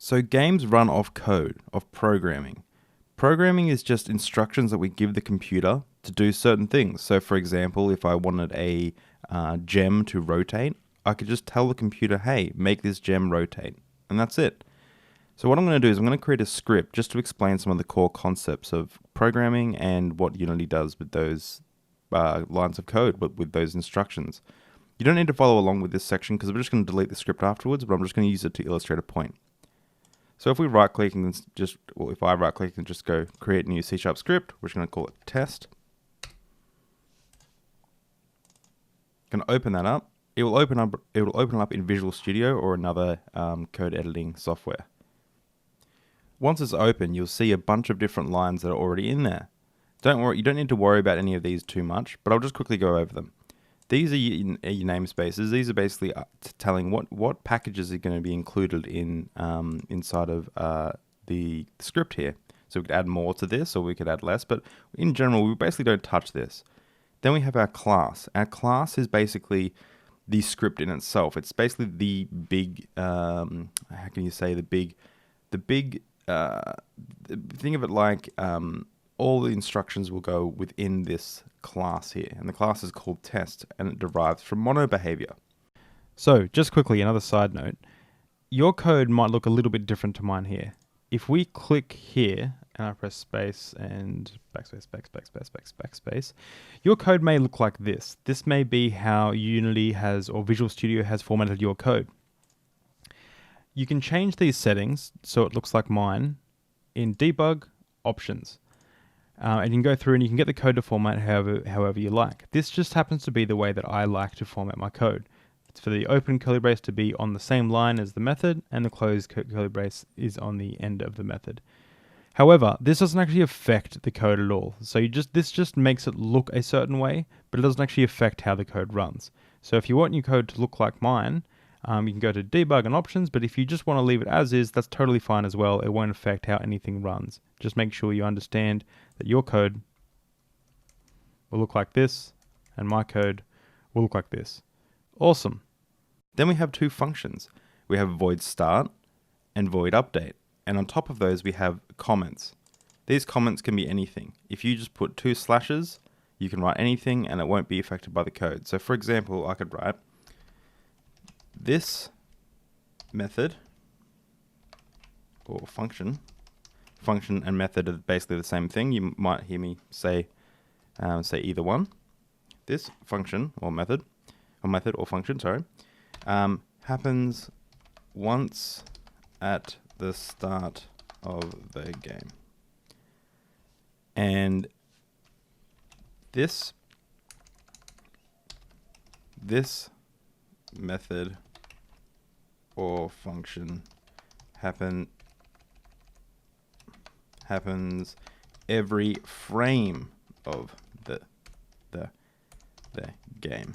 So games run off code, of programming. Programming is just instructions that we give the computer to do certain things. So for example, if I wanted a gem to rotate, I could just tell the computer, hey, make this gem rotate. And that's it. So what I'm going to do is I'm going to create a script just to explain some of the core concepts of programming and what Unity does with those lines of code, with those instructions. You don't need to follow along with this section because we're just going to delete the script afterwards, but I'm just going to use it to illustrate a point. So if we right click and if I right click and just go create new C# script, we're just going to call it test. Going to open that up. It will open up in Visual Studio or another code editing software. Once it's open, you'll see a bunch of different lines that are already in there. Don't worry, you don't need to worry about any of these too much, but I'll just quickly go over them. These are your namespaces. These are basically telling what packages are going to be included in inside of the script here. So we could add more to this, or we could add less, but in general, we basically don't touch this. Then we have our class. Our class is basically the script in itself. It's basically the big, how can you say, the big, think of it like all the instructions will go within this class here, and the class is called test, and it derives from mono behavior. So just quickly, another side note, your code might look a little bit different to mine here. If we click here and I press space and backspace, your code may look like this. This may be how Unity has, or Visual Studio has, formatted your code. You can change these settings so it looks like mine in debug options. And you can go through and you can get the code to format however you like. This just happens to be the way that I like to format my code. It's for the open curly brace to be on the same line as the method, and the closed curly brace is on the end of the method. However, this doesn't actually affect the code at all. So this just makes it look a certain way, but it doesn't actually affect how the code runs. So if you want your code to look like mine, you can go to debug and options, but if you just want to leave it as is, that's totally fine as well. It won't affect how anything runs. Just make sure you understand that your code will look like this, and my code will look like this. Awesome. Then we have two functions. We have void start and void update. And on top of those, we have comments. These comments can be anything. If you just put 2 slashes, you can write anything and it won't be affected by the code. So for example, I could write this method or function and method are basically the same thing. You might hear me say either one. This function or method or function, sorry, happens once at the start of the game. And this method or function happens every frame of the game.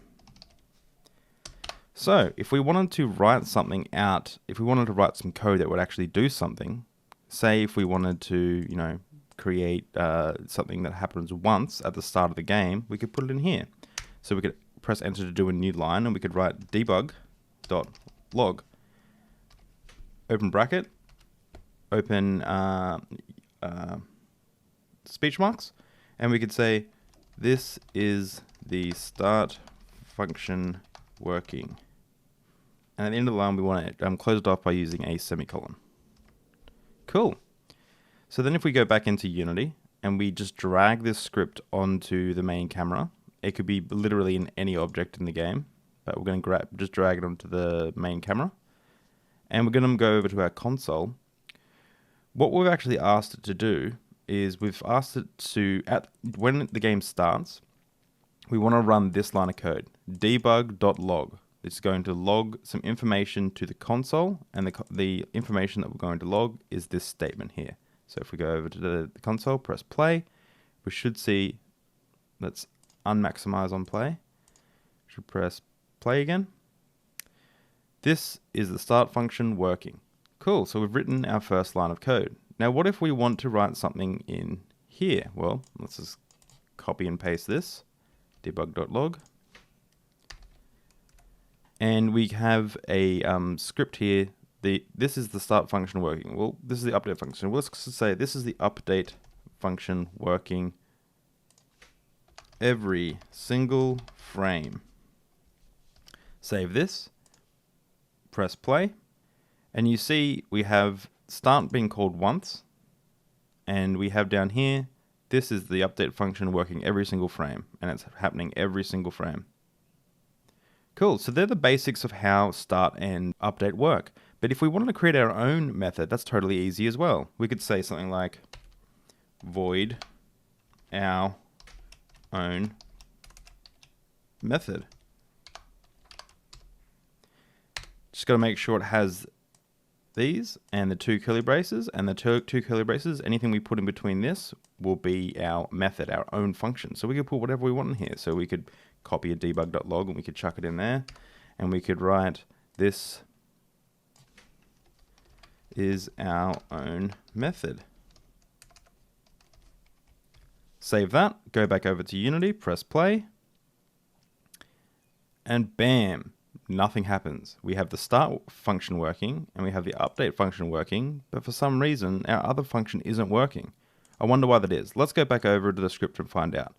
So if we wanted to write something out, if we wanted to write some code that would actually do something, say if we wanted to, create something that happens once at the start of the game, we could put it in here. So we could press enter to do a new line, and we could write debug.log, open bracket, open speech marks, and we could say this is the start function working. And at the end of the line, we want to close it off by using a semicolon. Cool. So then if we go back into Unity and we just drag this script onto the main camera, it could be literally in any object in the game, but we're going to just drag it onto the main camera. And we're going to go over to our console. What we've actually asked it to do is we've asked it to, when the game starts, we want to run this line of code, debug.log. It's going to log some information to the console, and the information that we're going to log is this statement here. So if we go over to the console, press play, we should see, let's unmaximize on play. Should press play again. This is the start function working. Cool, so we've written our first line of code. Now what if we want to write something in here? Well, let's just copy and paste this, debug.log. And we have a script here this is the start function working. Well, this is the update function. Well, let's say this is the update function working every single frame. Save this, press play, and you see we have start being called once, and we have down here, this is the update function working every single frame, and it's happening every single frame. Cool, so they're the basics of how start and update work. But if we wanted to create our own method, that's totally easy as well. We could say something like void our own method. Just got to make sure it has these and the two curly braces, and the two curly braces, anything we put in between this will be our method, our own function. So we could put whatever we want in here. So we could copy a debug.log and we could chuck it in there, and we could write this is our own method. Save that, go back over to Unity, press play, and bam, nothing happens. We have the start function working and we have the update function working, but for some reason our other function isn't working. I wonder why that is. Let's go back over to the script and find out.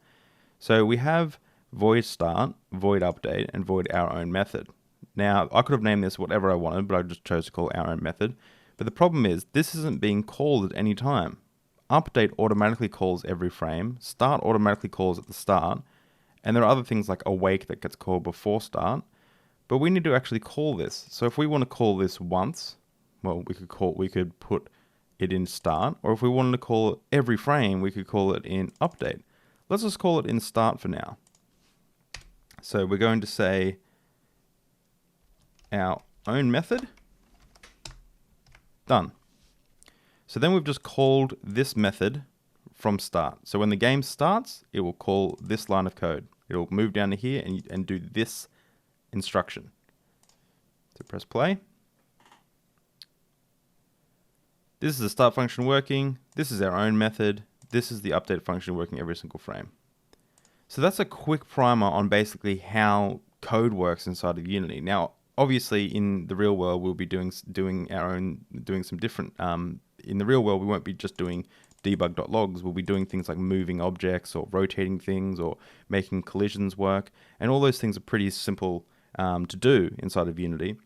So we have void start, void update, and void our own method. Now, I could have named this whatever I wanted, but I just chose to call our own method. But the problem is this isn't being called at any time. Update automatically calls every frame, start automatically calls at the start, and there are other things like awake that gets called before start, but we need to actually call this. So if we want to call this once, well, we could put it in start, or if we wanted to call it every frame, we could call it in update. Let's just call it in start for now. So we're going to say our own method. Done. So then we've just called this method from start. So when the game starts, it will call this line of code. It'll move down to here and do this instruction. So press play. This is the start function working. This is our own method. This is the update function working every single frame. So that's a quick primer on basically how code works inside of Unity. Now, obviously, in the real world, we'll be doing some different. In the real world, we won't be just doing debug.logs. We'll be doing things like moving objects or rotating things or making collisions work. And all those things are pretty simple to do inside of Unity.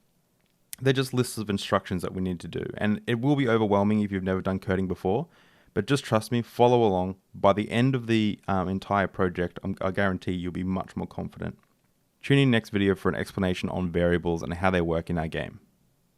They're just lists of instructions that we need to do. And it will be overwhelming if you've never done coding before. But just trust me, follow along. By the end of the entire project, I guarantee you'll be much more confident. Tune in next video for an explanation on variables and how they work in our game.